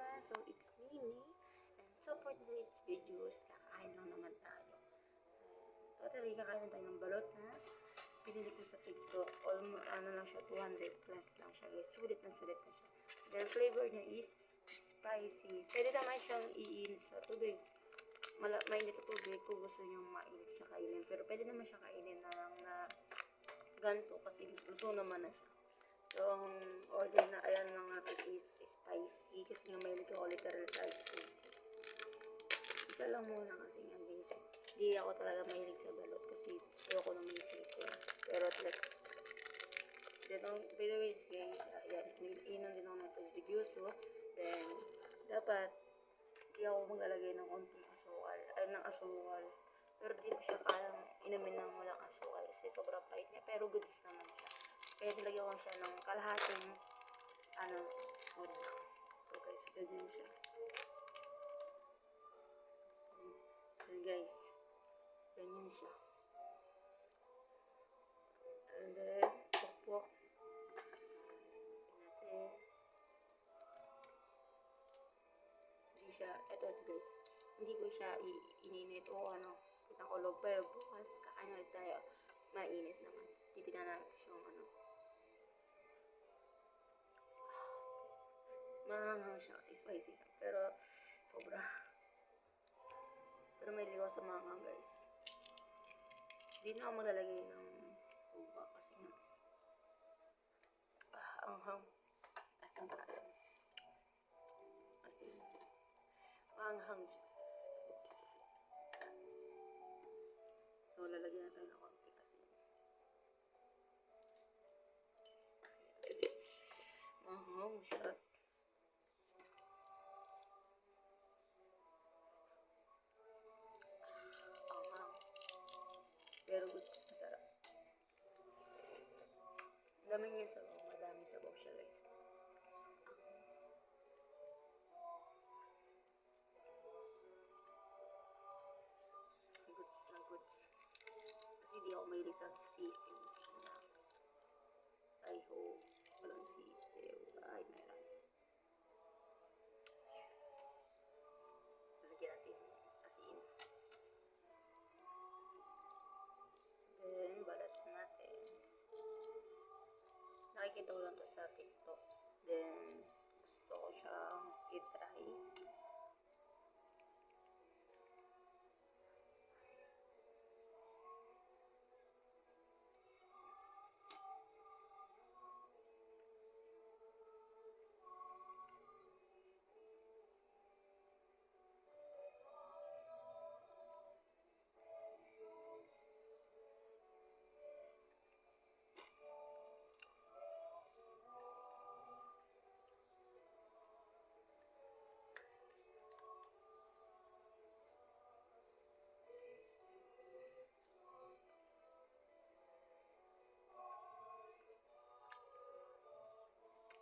So it's Mimi. And so for today's videos, kakain lang naman tayo. Totally kakain tayo ng balot na pinili ko sa TikTok. Almost ano lang siya, 200 plus lang siya guys. Sulit na siya. Then flavor niya is spicy. Pwede naman siyang iinit sa tubig. Mainit na tubig kung gusto nyo mainit siya kainin. Pero pwede naman siya kainin na lang na ganito kasi luto naman na siya. So, ang order na ayan lang natin is spicy kasi nga may ko literal sa spicy. Isa lang muna kasi nga guys, di ako talaga mahilig sa balot kasi ayoko na may sisi. Pero at least, by the way guys, ayan, inom din ako na ito juice. Then, dapat, di ako maglalagay ng konting asukal. Pero di ko siya kayang inumin ng walang asukal kasi sobrang pahit niya. Pero goods naman siya. Kaya nilagyan ko siya ng kalahating spoon lang. So guys, ganyan siya. So guys, ganyan siya. And then, pokpok. Natin. Hindi siya, eto guys, hindi ko siya ininit o pinakulog. Pero bukas, kakain ulit tayo. Mainit naman. Titignan natin siyang mahanghang siya kasi spicy siya. Pero, sobra. Pero may liwa sa mahanghang guys. Hindi na ako maglalagay ng suka kasi anghang. Asin pa kayo. Asin. Mahanghang siya. So, lalagyan na tayo ng konti asin. Mahanghang siya. Pero masarap. Dami niya sabaw. Madami sabaw siya guys. Goods na goods. Kasi di ako mahilig sa sisiw. I hope walang sisiw. Ay, meron. Lalagyan natin asin. Then, balat natin. Nakikita ko lang to sa TikTok. Then, gusto ko siyang i-try.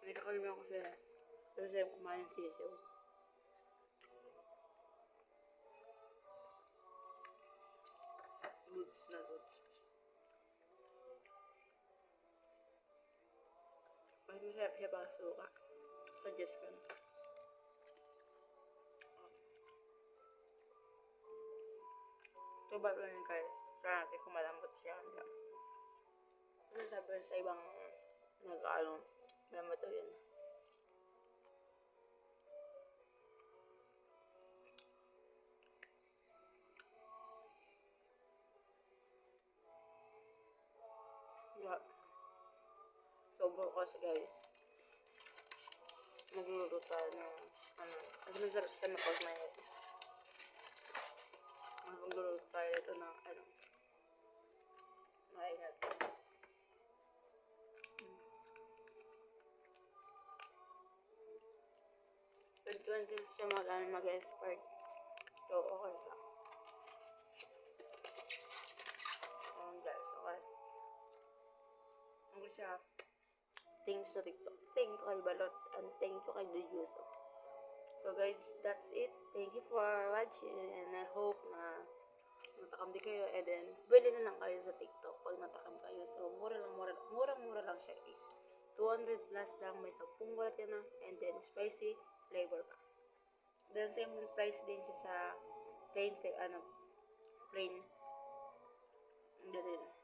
Nakalimutan ko siya. Pero sa'yo kumain ng sisiw. Goods na goods. Mas masarap siya pang suka. Suggest ko na. Ito ba lang guys? Try natin kung malambot siya. Ano sabi sa ibang malambot to yun. Yeah. So bukas guys, magluluto tayo ng kasi masarap siya na pag mainit. Magluluto tayo ito ng mainit. Pwede siya mag-expert. So okay lang. Guys, okay. Ano siya? Thanks to TikTok. Thank you kay Balot. And thank you kay Duyuso. So guys, that's it. Thank you for watching. And I hope na natakam din kayo. And then, bili na lang kayo sa TikTok pag natakam kayo. So, murang-mura lang siya guys. 200 plus lang. May 10 balat yan na. And then, spicy flavor pa. The same price din siya sa plain, plain. Ano din.